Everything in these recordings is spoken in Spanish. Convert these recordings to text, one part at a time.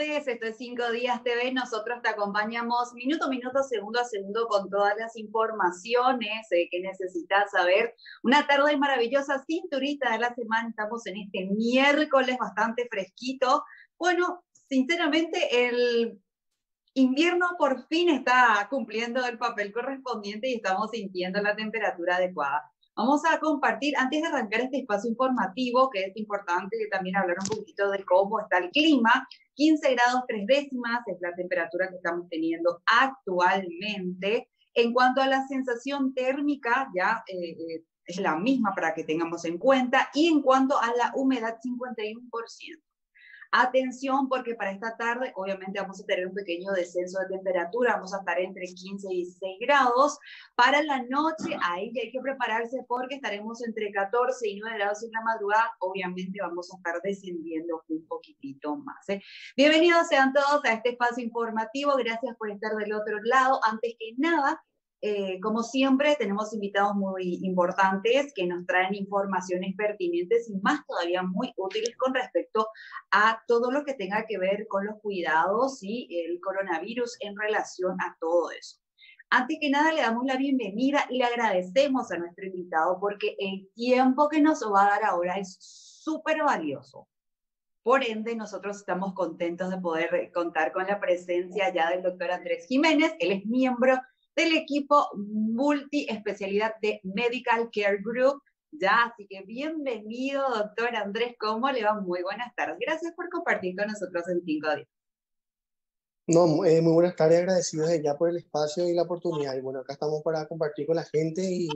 tardes, esto es 5 Días TV, nosotros te acompañamos minuto a minuto, segundo a segundo con todas las informaciones que necesitas saber. Una tarde maravillosa, cinturita de la semana, estamos en este miércoles bastante fresquito. Bueno, sinceramente el invierno por fin está cumpliendo el papel correspondiente y estamos sintiendo la temperatura adecuada. Vamos a compartir, antes de arrancar este espacio informativo, que es importante también hablar un poquito de cómo está el clima. 15 grados 3 décimas es la temperatura que estamos teniendo actualmente. En cuanto a la sensación térmica, ya es la misma para que tengamos en cuenta. Y en cuanto a la humedad, 51%. Atención, porque para esta tarde obviamente vamos a tener un pequeño descenso de temperatura, vamos a estar entre 15 y 16 grados. Para la noche, ahí ya hay que prepararse porque estaremos entre 14 y 9 grados en la madrugada. Obviamente vamos a estar descendiendo un poquitito más. Bienvenidos sean todos a este espacio informativo, gracias por estar del otro lado. Antes que nada, como siempre, tenemos invitados muy importantes que nos traen informaciones pertinentes y más todavía muy útiles con respecto a todo lo que tenga que ver con los cuidados y el coronavirus en relación a todo eso. Antes que nada, le damos la bienvenida y le agradecemos a nuestro invitado porque el tiempo que nos va a dar ahora es súper valioso. Por ende, nosotros estamos contentos de poder contar con la presencia ya del doctor Andrés Jiménez. Él es miembro del equipo multiespecialidad de Medical Care Group. Ya, así que bienvenido, doctor Andrés. ¿Cómo le va? Muy buenas tardes. Gracias por compartir con nosotros en 5 días. No, muy buenas tardes, agradecidos ya por el espacio y la oportunidad. Y bueno, acá estamos para compartir con la gente y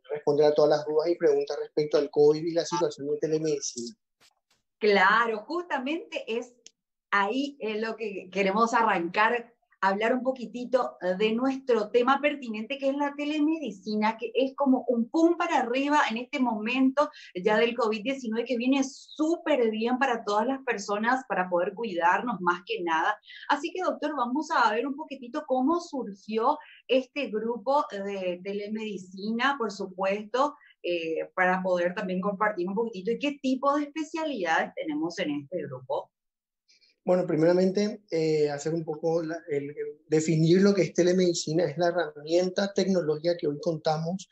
responder a todas las dudas y preguntas respecto al COVID y la situación de telemedicina. Claro, justamente es ahí lo que queremos arrancar, hablar un poquitito de nuestro tema pertinente, que es la telemedicina, que es como un pum para arriba en este momento ya del COVID-19, que viene súper bien para todas las personas, para poder cuidarnos más que nada. Así que, doctor, vamos a ver un poquitito cómo surgió este grupo de telemedicina, por supuesto, para poder también compartir un poquitito y qué tipo de especialidades tenemos en este grupo. Bueno, primeramente, hacer un poco, definir lo que es telemedicina, es la herramienta tecnológica que hoy contamos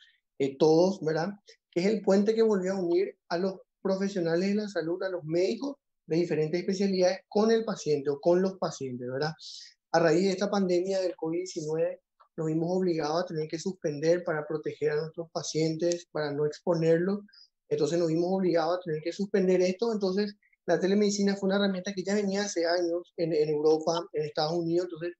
todos, ¿verdad? Que es el puente que volvió a unir a los profesionales de la salud, a los médicos de diferentes especialidades con el paciente o con los pacientes, ¿verdad? A raíz de esta pandemia del COVID-19, nos vimos obligados a tener que suspender para proteger a nuestros pacientes, para no exponerlos. Entonces nos vimos obligados a tener que suspender esto. Entonces, la telemedicina fue una herramienta que ya venía hace años en Europa, en Estados Unidos, entonces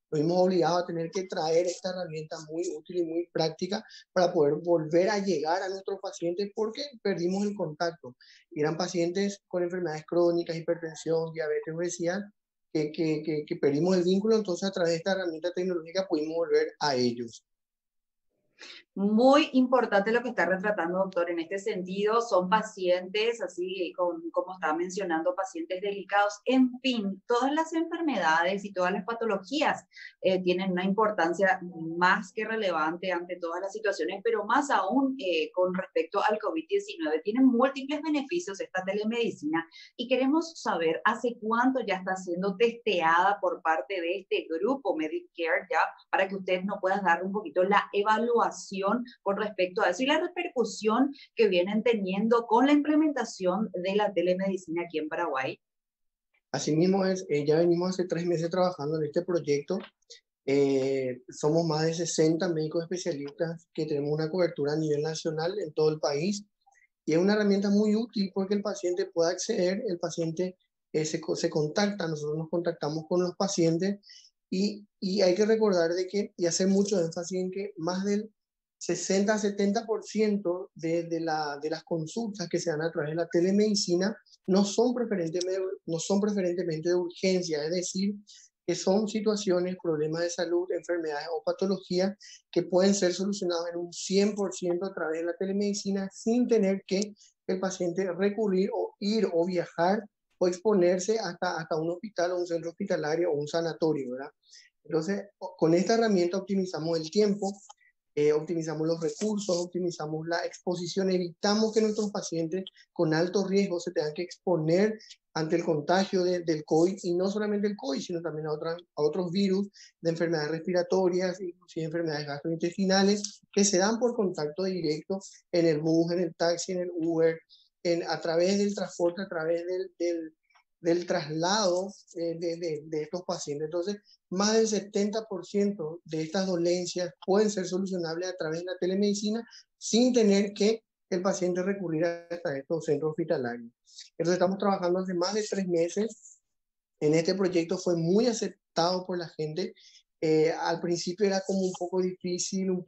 nos vimos obligados a tener que traer esta herramienta muy útil y muy práctica para poder volver a llegar a nuestros pacientes porque perdimos el contacto. Y eran pacientes con enfermedades crónicas, hipertensión, diabetes, obesidad, que perdimos el vínculo, entonces a través de esta herramienta tecnológica pudimos volver a ellos. Muy importante lo que está retratando, doctor. En este sentido, son pacientes, así como estaba mencionando, pacientes delicados. En fin, todas las enfermedades y todas las patologías tienen una importancia más que relevante ante todas las situaciones, pero más aún con respecto al COVID-19. Tienen múltiples beneficios esta telemedicina y queremos saber hace cuánto ya está siendo testeada por parte de este grupo Medicare, ya, para que usted nos pueda dar un poquito la evaluación con respecto a eso y la repercusión que vienen teniendo con la implementación de la telemedicina aquí en Paraguay. Asimismo, ya venimos hace 3 meses trabajando en este proyecto. Somos más de 60 médicos especialistas que tenemos una cobertura a nivel nacional en todo el país y es una herramienta muy útil porque el paciente puede acceder, el paciente se contacta, nosotros nos contactamos con los pacientes y hay que recordar de que, y hacer mucho énfasis en que más del 60-70% de las consultas que se dan a través de la telemedicina no son preferentemente de urgencia, es decir, que son situaciones, problemas de salud, enfermedades o patologías que pueden ser solucionados en un 100% a través de la telemedicina sin tener que el paciente recurrir o ir o viajar o exponerse hasta un hospital o un centro hospitalario o un sanatorio, ¿verdad? Entonces, con esta herramienta optimizamos el tiempo, optimizamos los recursos, optimizamos la exposición, evitamos que nuestros pacientes con alto riesgo se tengan que exponer ante el contagio del COVID, y no solamente el COVID, sino también a otros virus de enfermedades respiratorias, inclusive enfermedades gastrointestinales, que se dan por contacto directo en el bus, en el taxi, en el Uber, a través del transporte, a través del traslado de estos pacientes. Entonces, más del 70% de estas dolencias pueden ser solucionables a través de la telemedicina sin tener que el paciente recurrir hasta estos centros hospitalarios. Entonces, estamos trabajando hace más de 3 meses en este proyecto. Fue muy aceptado por la gente. Al principio era como un poco difícil, los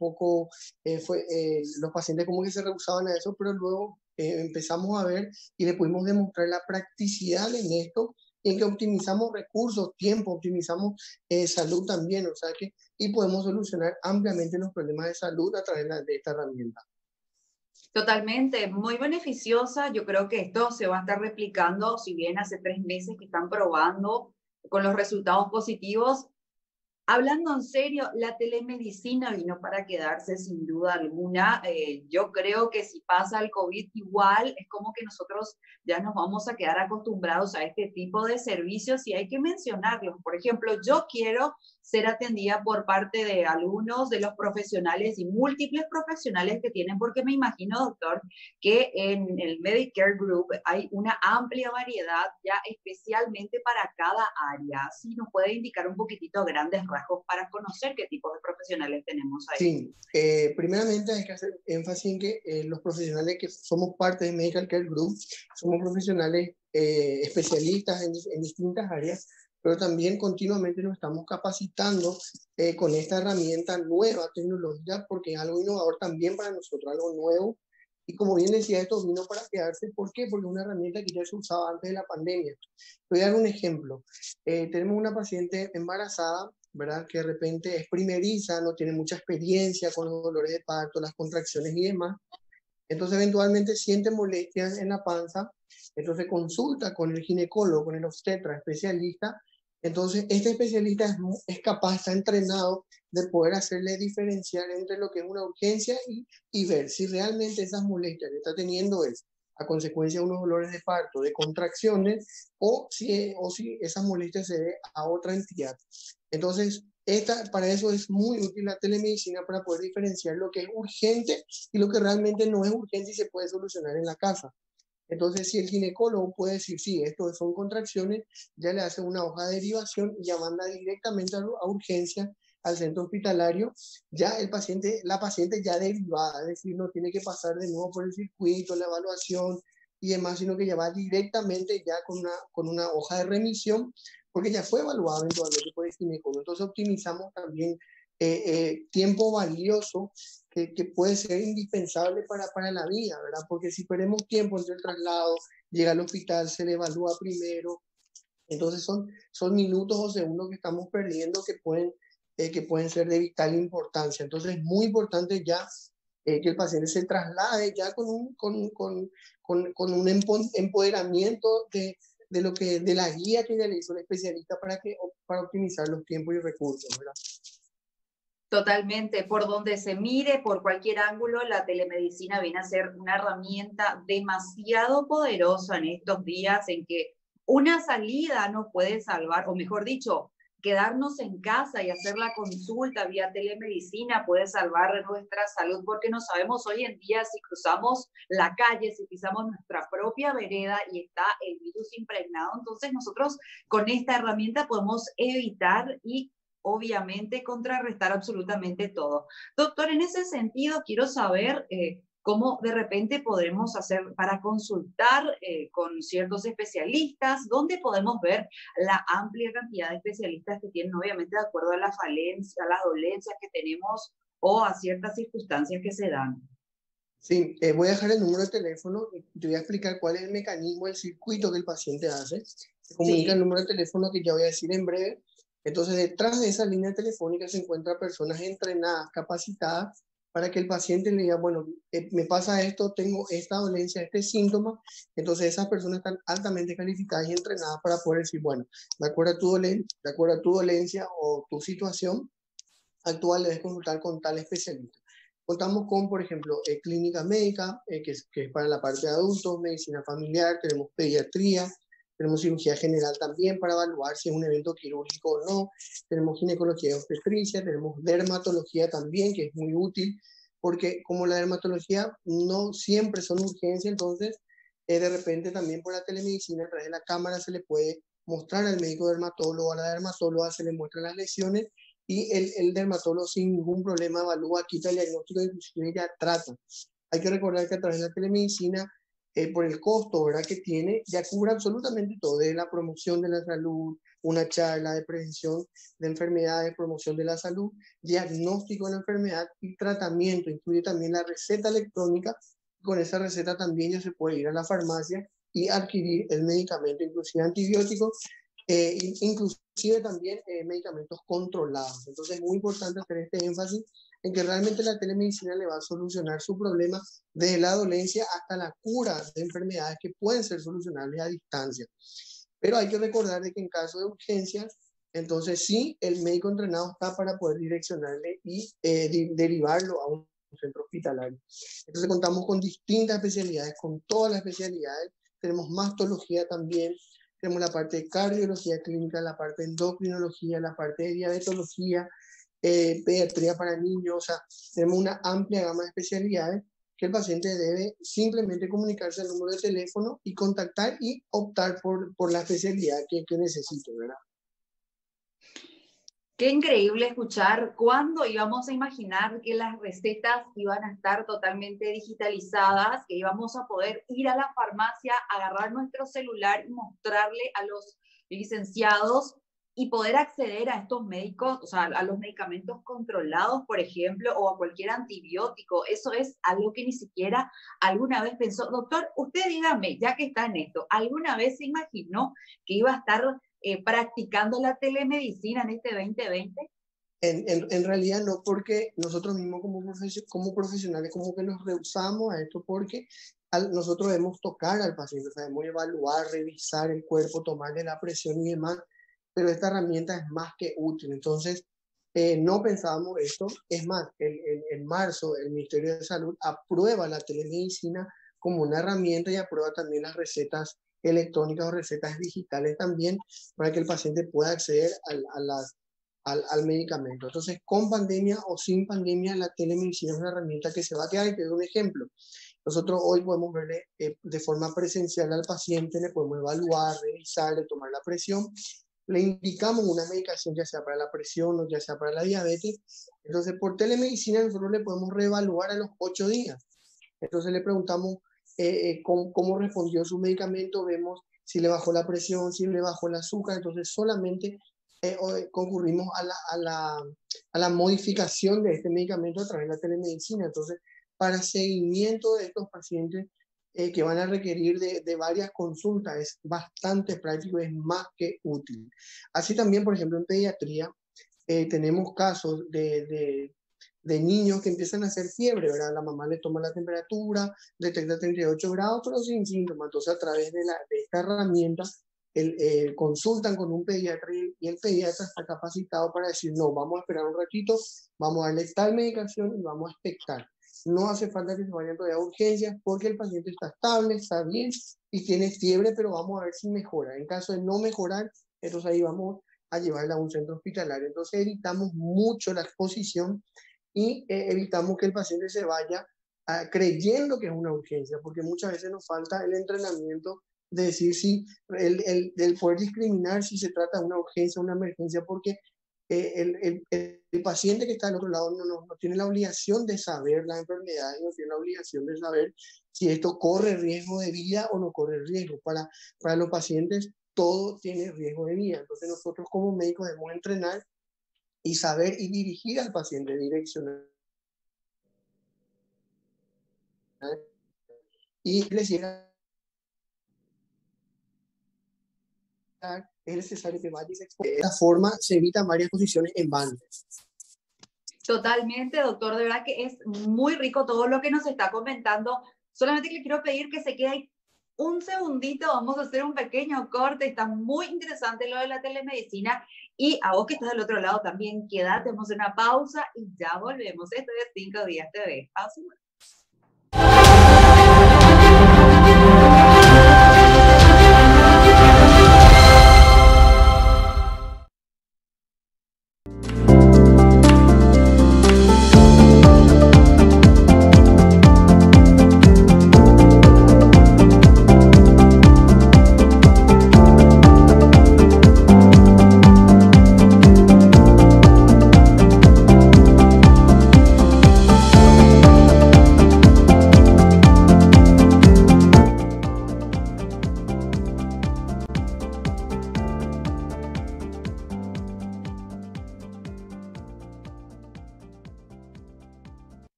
pacientes como que se rehusaban a eso, pero luego empezamos a ver y le pudimos demostrar la practicidad en esto, en que optimizamos recursos, tiempo, optimizamos salud también, o sea que, y podemos solucionar ampliamente los problemas de salud a través de esta herramienta. Totalmente, muy beneficiosa. Yo creo que esto se va a estar replicando, si bien hace 3 meses que están probando con los resultados positivos. Hablando en serio, la telemedicina vino para quedarse sin duda alguna. Yo creo que si pasa el COVID igual, es como que nosotros ya nos vamos a quedar acostumbrados a este tipo de servicios y hay que mencionarlos. Por ejemplo, yo quiero ser atendida por parte de algunos de los profesionales y múltiples profesionales que tienen, porque me imagino, doctor, que en el Medicare Group hay una amplia variedad ya especialmente para cada área. Si nos puede indicar un poquitito grandes rasgos para conocer qué tipos de profesionales tenemos ahí. Sí, primeramente hay que hacer énfasis en que los profesionales que somos parte de Medical Care Group somos profesionales especialistas en distintas áreas, pero también continuamente nos estamos capacitando con esta herramienta nueva tecnológica, porque es algo innovador también para nosotros, algo nuevo. Y como bien decía, esto vino para quedarse. ¿Por qué? Porque es una herramienta que ya se usaba antes de la pandemia. Voy a dar un ejemplo. Tenemos una paciente embarazada, ¿verdad? Que de repente es primeriza, no tiene mucha experiencia con los dolores de parto, las contracciones y demás. Entonces eventualmente siente molestias en la panza, entonces consulta con el ginecólogo, con el obstetra especialista. Entonces este especialista es capaz, está entrenado de poder hacerle diferenciar entre lo que es una urgencia y ver si realmente esas molestias que está teniendo es a consecuencia de unos dolores de parto, de contracciones, o si esas molestias se deben a otra entidad. Entonces, para eso es muy útil la telemedicina, para poder diferenciar lo que es urgente y lo que realmente no es urgente y se puede solucionar en la casa. Entonces, si el ginecólogo puede decir, sí, esto son contracciones, ya le hace una hoja de derivación y ya manda directamente a urgencia, al centro hospitalario, ya la paciente ya derivada, es decir, no tiene que pasar de nuevo por el circuito, la evaluación y demás, sino que ya va directamente ya con una hoja de remisión, porque ya fue evaluado eventualmente por el ginecólogo. Entonces optimizamos también tiempo valioso que puede ser indispensable para la vida, ¿verdad? Porque si perdemos tiempo entre el traslado, llega al hospital, se le evalúa primero, entonces son minutos o segundos que estamos perdiendo que pueden ser de vital importancia. Entonces es muy importante ya que el paciente se traslade ya con un empoderamiento de la guía que ya le hizo el especialista para optimizar los tiempos y recursos, ¿verdad? Totalmente, por donde se mire, por cualquier ángulo, la telemedicina viene a ser una herramienta demasiado poderosa en estos días en que una salida nos puede salvar, o mejor dicho, quedarnos en casa y hacer la consulta vía telemedicina puede salvar nuestra salud, porque no sabemos hoy en día si cruzamos la calle, si pisamos nuestra propia vereda y está el virus impregnado. Entonces nosotros con esta herramienta podemos evitar y obviamente contrarrestar absolutamente todo. Doctor, en ese sentido quiero saber cómo de repente podremos hacer para consultar con ciertos especialistas, dónde podemos ver la amplia cantidad de especialistas que tienen, obviamente de acuerdo a la falencia, a las dolencias que tenemos o a ciertas circunstancias que se dan. Sí, voy a dejar el número de teléfono y te voy a explicar cuál es el mecanismo, el circuito que el paciente hace. Se comunica el Sí. número de teléfono que ya voy a decir en breve. Entonces, detrás de esa línea telefónica se encuentran personas entrenadas, capacitadas, para que el paciente le diga, bueno, me pasa esto, tengo esta dolencia, este síntoma. Entonces, esas personas están altamente calificadas y entrenadas para poder decir, bueno, de acuerdo a tu dolencia o tu situación actual, debes consultar con tal especialista. Contamos con, por ejemplo, clínica médica, que es para la parte de adultos, medicina familiar, tenemos pediatría, tenemos cirugía general también para evaluar si es un evento quirúrgico o no, tenemos ginecología y obstetricia, tenemos dermatología también, que es muy útil, porque como la dermatología no siempre son urgencias, entonces de repente también por la telemedicina, a través de la cámara se le puede mostrar al médico dermatólogo, a la dermatóloga se le muestran las lesiones y el dermatólogo sin ningún problema evalúa, quita el diagnóstico, inclusive ya trata. Hay que recordar que a través de la telemedicina, por el costo, ¿verdad?, que tiene, ya cubre absolutamente todo, de la promoción de la salud, una charla de prevención de enfermedades, promoción de la salud, diagnóstico de la enfermedad y tratamiento. Incluye también la receta electrónica. Con esa receta también ya se puede ir a la farmacia y adquirir el medicamento, inclusive antibióticos, inclusive también medicamentos controlados. Entonces es muy importante hacer este énfasis en que realmente la telemedicina le va a solucionar su problema desde la dolencia hasta la cura de enfermedades que pueden ser solucionables a distancia. Pero hay que recordar de que en caso de urgencias, entonces sí, el médico entrenado está para poder direccionarle y derivarlo a un centro hospitalario. Entonces contamos con distintas especialidades, con todas las especialidades. Tenemos mastología también, tenemos la parte de cardiología clínica, la parte de endocrinología, la parte de diabetología, pediatría para niños, o sea, tenemos una amplia gama de especialidades que el paciente debe simplemente comunicarse al número de teléfono y contactar y optar por la especialidad que necesite, ¿verdad? Qué increíble escuchar cuándo íbamos a imaginar que las recetas iban a estar totalmente digitalizadas, que íbamos a poder ir a la farmacia, agarrar nuestro celular y mostrarle a los licenciados y poder acceder a estos médicos, o sea, a los medicamentos controlados, por ejemplo, o a cualquier antibiótico. Eso es algo que ni siquiera alguna vez pensó. Doctor, usted dígame, ya que está en esto, ¿alguna vez se imaginó que iba a estar practicando la telemedicina en este 2020? En realidad no, porque nosotros mismos como profesionales como que nos rehusamos a esto porque nosotros debemos tocar al paciente, o sea, debemos evaluar, revisar el cuerpo, tomarle la presión y demás, pero esta herramienta es más que útil. Entonces, no pensábamos esto. Es más, en marzo el Ministerio de Salud aprueba la telemedicina como una herramienta y aprueba también las recetas electrónicas o recetas digitales también para que el paciente pueda acceder al medicamento. Entonces, con pandemia o sin pandemia, la telemedicina es una herramienta que se va a quedar. Y te doy un ejemplo. Nosotros hoy podemos verle de forma presencial al paciente, le podemos evaluar, revisarle, tomar la presión, le indicamos una medicación, ya sea para la presión o ya sea para la diabetes. Entonces, por telemedicina nosotros le podemos reevaluar a los 8 días. Entonces le preguntamos cómo respondió su medicamento, vemos si le bajó la presión, si le bajó el azúcar. Entonces solamente concurrimos a la modificación de este medicamento a través de la telemedicina. Entonces, para seguimiento de estos pacientes que van a requerir de varias consultas, es bastante práctico, es más que útil. Así también, por ejemplo, en pediatría, tenemos casos de niños que empiezan a hacer fiebre, ¿verdad? La mamá le toma la temperatura, detecta 38 grados, pero sin síntomas. Entonces, a través de esta herramienta, consultan con un pediatra y el pediatra está capacitado para decir, no, vamos a esperar un ratito, vamos a darle tal medicación y vamos a expectar. No hace falta que se vayan todavía a urgencias porque el paciente está estable, está bien y tiene fiebre, pero vamos a ver si mejora. En caso de no mejorar, entonces ahí vamos a llevarla a un centro hospitalario. Entonces evitamos mucho la exposición y evitamos que el paciente se vaya creyendo que es una urgencia, porque muchas veces nos falta el entrenamiento de decir si el poder discriminar si se trata de una urgencia o una emergencia, porque el paciente que está al otro lado no tiene la obligación de saber la enfermedad, no tiene la obligación de saber si esto corre riesgo de vida o no corre riesgo. Para los pacientes todo tiene riesgo de vida. Entonces nosotros como médicos debemos entrenar y saber y dirigir al paciente, direccionar y les llega es necesario que vaya y se exponga. De esta forma se evitan varias posiciones en banda. Totalmente, doctor, de verdad que es muy rico todo lo que nos está comentando. Solamente le quiero pedir que se quede ahí un segundito, vamos a hacer un pequeño corte, está muy interesante lo de la telemedicina Y a vos que estás del otro lado también, quédate, hacemos una pausa y ya volvemos. Esto es 5 Días TV. Pausa.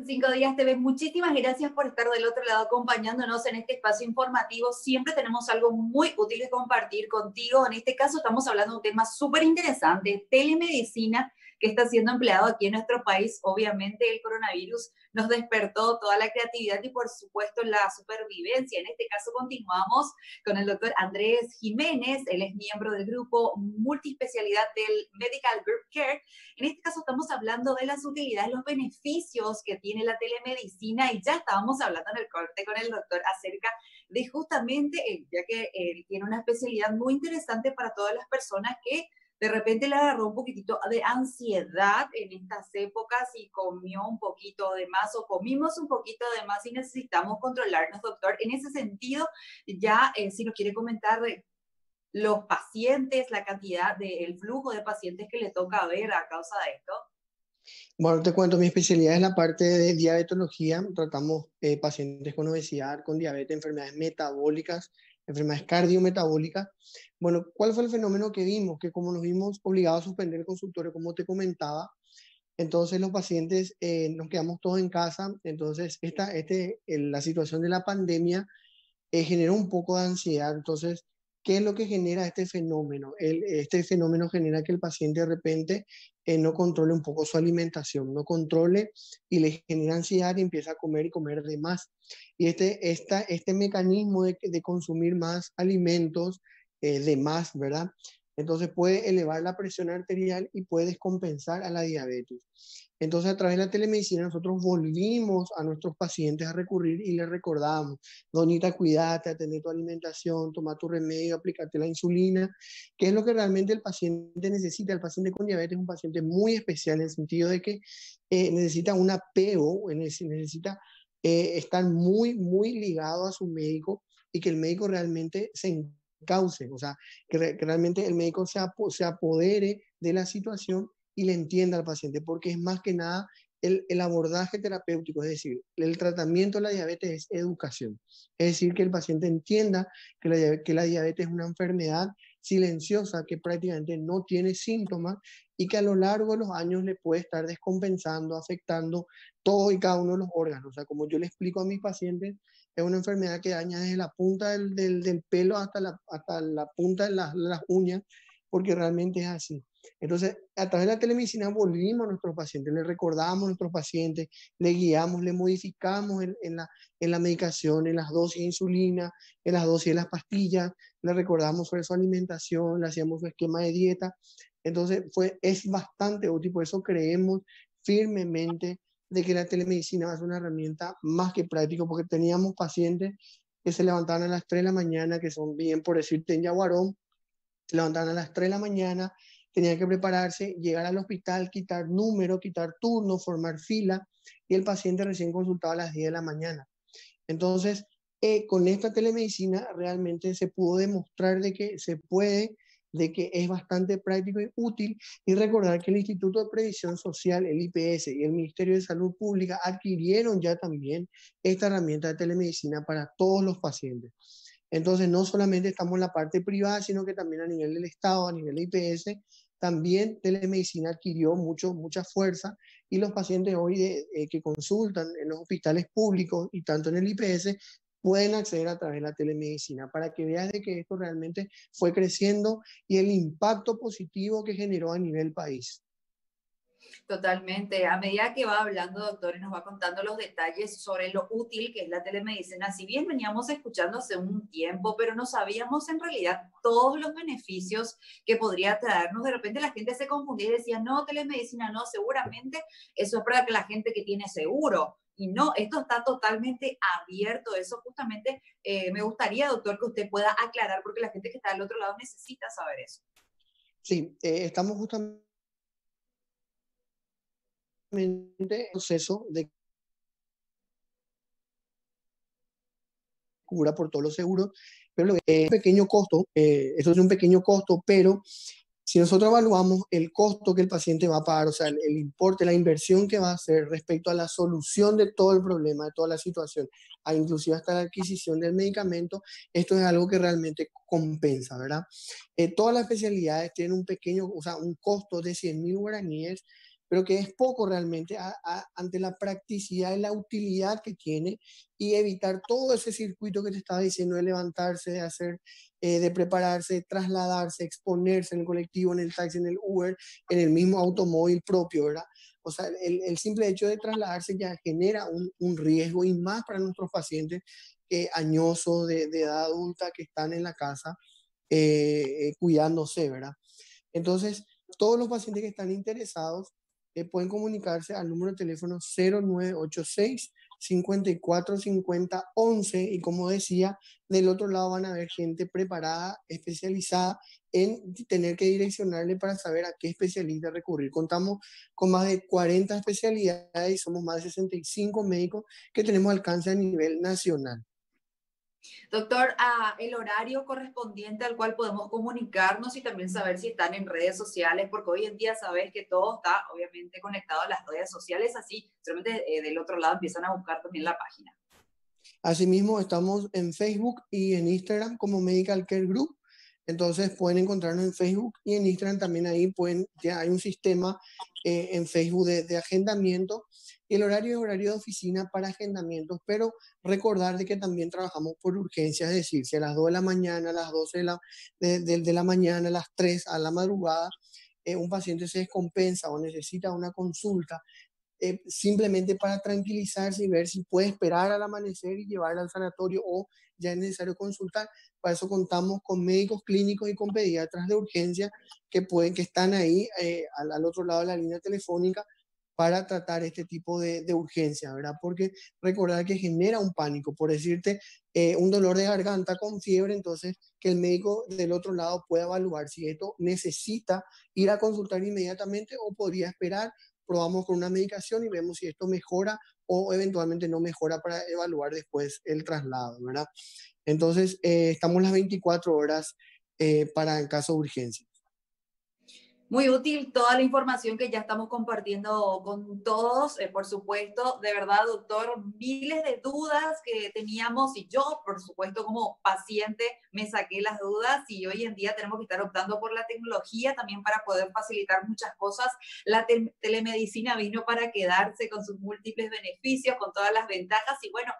Cinco Días TV, muchísimas gracias por estar del otro lado acompañándonos en este espacio informativo. Siempre tenemos algo muy útil que compartir contigo. En este caso estamos hablando de un tema súper interesante, telemedicina, que está siendo empleado aquí en nuestro país. Obviamente el coronavirus nos despertó toda la creatividad y por supuesto la supervivencia. En este caso continuamos con el doctor Andrés Jiménez. Él es miembro del grupo multiespecialidad del Medical Group Care. En este caso estamos hablando de las utilidades, los beneficios que tiene la telemedicina y ya estábamos hablando en el corte con el doctor acerca de justamente, ya que él tiene una especialidad muy interesante para todas las personas que de repente le agarró un poquitito de ansiedad en estas épocas y comió un poquito de más o comimos un poquito de más y necesitamos controlarnos, doctor. En ese sentido, ya si nos quiere comentar los pacientes, la cantidad del flujo de pacientes que le toca ver a causa de esto. Bueno, te cuento, mi especialidad es la parte de diabetología. Tratamos pacientes con obesidad, con diabetes, enfermedades metabólicas, enfermedades cardiometabólicas. Bueno, ¿cuál fue el fenómeno que vimos? Que como nos vimos obligados a suspender el consultorio, como te comentaba, entonces los pacientes nos quedamos todos en casa. Entonces la situación de la pandemia generó un poco de ansiedad. Entonces, ¿qué es lo que genera este fenómeno? Este fenómeno genera que el paciente de repente no controle un poco su alimentación, no controle y le genera ansiedad y empieza a comer y comer de más. Y este mecanismo de consumir más alimentos de más, ¿verdad? Entonces puede elevar la presión arterial y puede descompensar a la diabetes. Entonces, a través de la telemedicina, nosotros volvimos a nuestros pacientes a recurrir y les recordamos, Donita, cuídate, atender tu alimentación, toma tu remedio, aplícate la insulina, que es lo que realmente el paciente necesita. El paciente con diabetes es un paciente muy especial en el sentido de que necesita un apego, necesita estar muy, muy ligado a su médico y que el médico realmente se encauce, o sea, que realmente el médico se apodere de la situación y le entienda al paciente, porque es más que nada el abordaje terapéutico, es decir, el tratamiento de la diabetes es educación, es decir, que el paciente entienda que la diabetes es una enfermedad silenciosa que prácticamente no tiene síntomas y que a lo largo de los años le puede estar descompensando, afectando todo y cada uno de los órganos. O sea, como yo le explico a mis pacientes, es una enfermedad que daña desde la punta del pelo hasta la punta de las uñas, porque realmente es así. Entonces, a través de la telemedicina volvimos a nuestros pacientes, le recordamos a nuestros pacientes, le guiamos, le modificamos en la medicación, en las dosis de insulina, en las dosis de las pastillas, le recordamos sobre su alimentación, le hacíamos su esquema de dieta. Entonces, es bastante útil, por eso creemos firmemente de que la telemedicina va a ser una herramienta más que práctica, porque teníamos pacientes que se levantaban a las 3 de la mañana, que son bien, por decirte, en Yaguarón, se levantaban a las 3 de la mañana, tenían que prepararse, llegar al hospital, quitar número, quitar turno, formar fila, y el paciente recién consultaba a las 10 de la mañana. Entonces, con esta telemedicina realmente se pudo demostrar de que se puede, de que es bastante práctico y útil, y recordar que el Instituto de Previsión Social, el IPS, y el Ministerio de Salud Pública adquirieron ya también esta herramienta de telemedicina para todos los pacientes. Entonces, no solamente estamos en la parte privada, sino que también a nivel del Estado, a nivel de IPS, también telemedicina adquirió mucha fuerza, y los pacientes hoy que consultan en los hospitales públicos y tanto en el IPS pueden acceder a través de la telemedicina, para que veas de que esto realmente fue creciendo y el impacto positivo que generó a nivel país. Totalmente. A medida que va hablando, doctor, y nos va contando los detalles sobre lo útil que es la telemedicina, si bien veníamos escuchando hace un tiempo, pero no sabíamos en realidad todos los beneficios que podría traernos. De repente la gente se confundía y decía, no, telemedicina, no, seguramente eso es para la gente que tiene seguro. Y no, esto está totalmente abierto. Eso justamente me gustaría, doctor, que usted pueda aclarar, porque la gente que está del otro lado necesita saber eso. Sí, estamos justamente en el proceso de cubra por todos los seguros, pero es un pequeño costo, eso es un pequeño costo, pero si nosotros evaluamos el costo que el paciente va a pagar, o sea, el importe, la inversión que va a hacer respecto a la solución de todo el problema, de toda la situación, a inclusive hasta la adquisición del medicamento, esto es algo que realmente compensa, ¿verdad? Todas las especialidades tienen un pequeño, o sea, un costo de 100.000 guaraníes, pero que es poco realmente ante la practicidad y la utilidad que tiene, y evitar todo ese circuito que te estaba diciendo de levantarse, de hacer, de prepararse, de trasladarse, exponerse en el colectivo, en el taxi, en el Uber, en el mismo automóvil propio, ¿verdad? O sea, el simple hecho de trasladarse ya genera un riesgo, y más para nuestros pacientes añosos de edad adulta que están en la casa cuidándose, ¿verdad? Entonces, todos los pacientes que están interesados pueden comunicarse al número de teléfono 0986 54 50 11, y como decía, del otro lado van a haber gente preparada, especializada en tener que direccionarle para saber a qué especialista recurrir. Contamos con más de 40 especialidades y somos más de 65 médicos que tenemos alcance a nivel nacional. Doctor, el horario correspondiente al cual podemos comunicarnos y también saber si están en redes sociales, porque hoy en día sabes que todo está obviamente conectado a las redes sociales, así solamente del otro lado empiezan a buscar también la página. Asimismo, estamos en Facebook y en Instagram como Medical Care Group. Entonces pueden encontrarnos en Facebook y en Instagram también. Ahí ya hay un sistema en Facebook de agendamiento, y el horario es horario de oficina para agendamientos, pero recordar de que también trabajamos por urgencias, es decir, si a las 2 de la mañana, a las 12 de la mañana, a las 3 a la madrugada, un paciente se descompensa o necesita una consulta, simplemente para tranquilizarse y ver si puede esperar al amanecer y llevarla al sanatorio, o ya es necesario consultar. Para eso contamos con médicos clínicos y con pediatras de urgencia que están ahí al otro lado de la línea telefónica para tratar este tipo de urgencia, ¿verdad? Porque recordar que genera un pánico, por decirte, un dolor de garganta con fiebre, entonces que el médico del otro lado pueda evaluar si esto necesita ir a consultar inmediatamente o podría esperar. Probamos con una medicación y vemos si esto mejora o eventualmente no mejora, para evaluar después el traslado, ¿verdad? Entonces, estamos las 24 horas para en caso de urgencia. Muy útil toda la información que ya estamos compartiendo con todos, por supuesto. De verdad, doctor, miles de dudas que teníamos, y yo, por supuesto, como paciente, me saqué las dudas, y hoy en día tenemos que estar optando por la tecnología también para poder facilitar muchas cosas. La telemedicina vino para quedarse con sus múltiples beneficios, con todas las ventajas, y bueno,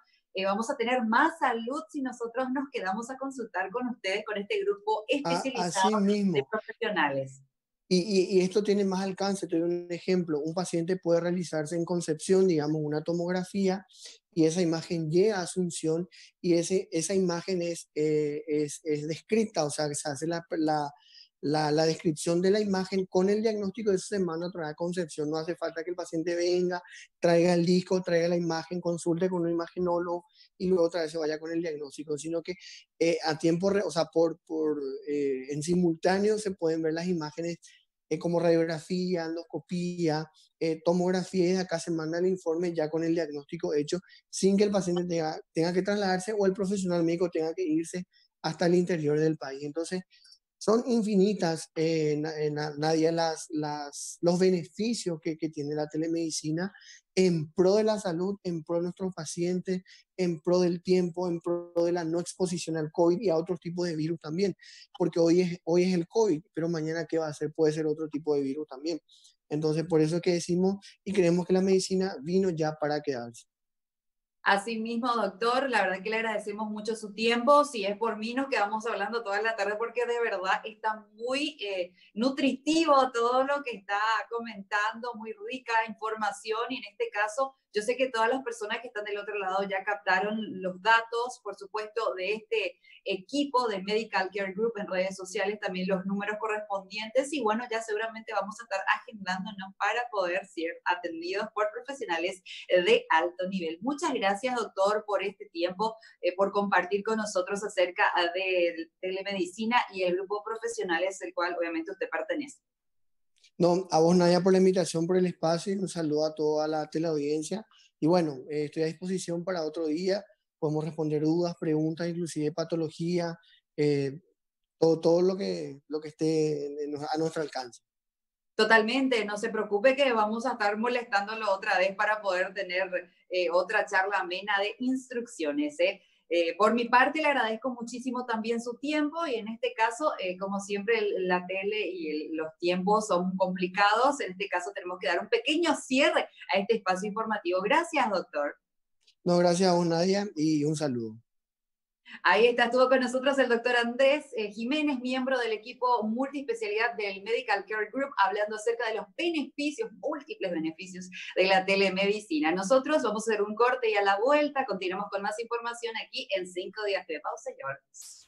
vamos a tener más salud si nosotros nos quedamos a consultar con ustedes, con este grupo especializado Así de mismo. profesionales. Y esto tiene más alcance. Te doy un ejemplo. Un paciente puede realizarse en Concepción, digamos, una tomografía, y esa imagen llega a Asunción, y esa imagen es descrita, o sea, que se hace la descripción de la imagen con el diagnóstico, eso se manda otra vez a Concepción. No hace falta que el paciente venga, traiga el disco, traiga la imagen, consulte con un imagenólogo y luego otra vez se vaya con el diagnóstico, sino que a tiempo, o sea, en simultáneo se pueden ver las imágenes como radiografía, endoscopía, tomografía, y de acá se manda el informe ya con el diagnóstico hecho, sin que el paciente tenga que trasladarse o el profesional médico tenga que irse hasta el interior del país. Entonces, son infinitas, Nadia, los beneficios que tiene la telemedicina en pro de la salud, en pro de nuestros pacientes, en pro del tiempo, en pro de la no exposición al COVID y a otros tipos de virus también. Porque hoy es el COVID, pero mañana ¿qué va a ser? Puede ser otro tipo de virus también. Entonces, por eso es que decimos y creemos que la medicina vino ya para quedarse. Asimismo, doctor, la verdad que le agradecemos mucho su tiempo. Si es por mí, nos quedamos hablando toda la tarde porque de verdad está muy nutritivo todo lo que está comentando, muy rica información y en este caso yo sé que todas las personas que están del otro lado ya captaron los datos, por supuesto, de este equipo de Medical Care Group en redes sociales, también los números correspondientes y bueno, ya seguramente vamos a estar agendándonos para poder ser atendidos por profesionales de alto nivel. Muchas gracias, doctor, por este tiempo, por compartir con nosotros acerca de telemedicina y el grupo de profesionales del cual obviamente usted pertenece. No, a vos, Nadia, por la invitación, por el espacio y un saludo a toda la teleaudiencia. Y bueno, estoy a disposición para otro día. Podemos responder dudas, preguntas, inclusive patología, todo lo que esté a nuestro alcance. Totalmente, no se preocupe que vamos a estar molestándolo otra vez para poder tener otra charla amena de instrucciones. Por mi parte, le agradezco muchísimo también su tiempo y en este caso, como siempre, la tele y los tiempos son complicados. En este caso, tenemos que dar un pequeño cierre a este espacio informativo. Gracias, doctor. No, gracias a vos, Nadia, y un saludo. Ahí está, estuvo con nosotros el doctor Andrés Jiménez, miembro del equipo multiespecialidad del Medical Care Group, hablando acerca de los beneficios, múltiples beneficios de la telemedicina. Nosotros vamos a hacer un corte y a la vuelta continuamos con más información aquí en 5 días de pausa y volvemos.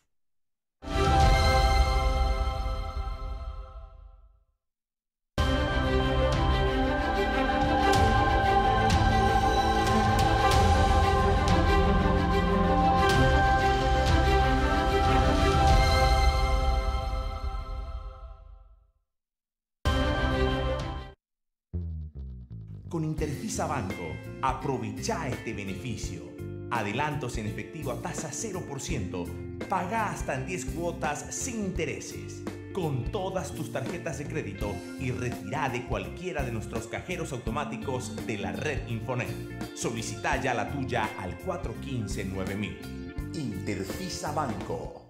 Con Interfisa Banco, aprovecha este beneficio. Adelantos en efectivo a tasa 0%. Paga hasta en 10 cuotas sin intereses. Con todas tus tarjetas de crédito y retira de cualquiera de nuestros cajeros automáticos de la red Infonet. Solicita ya la tuya al 415-9000. Interfisa Banco.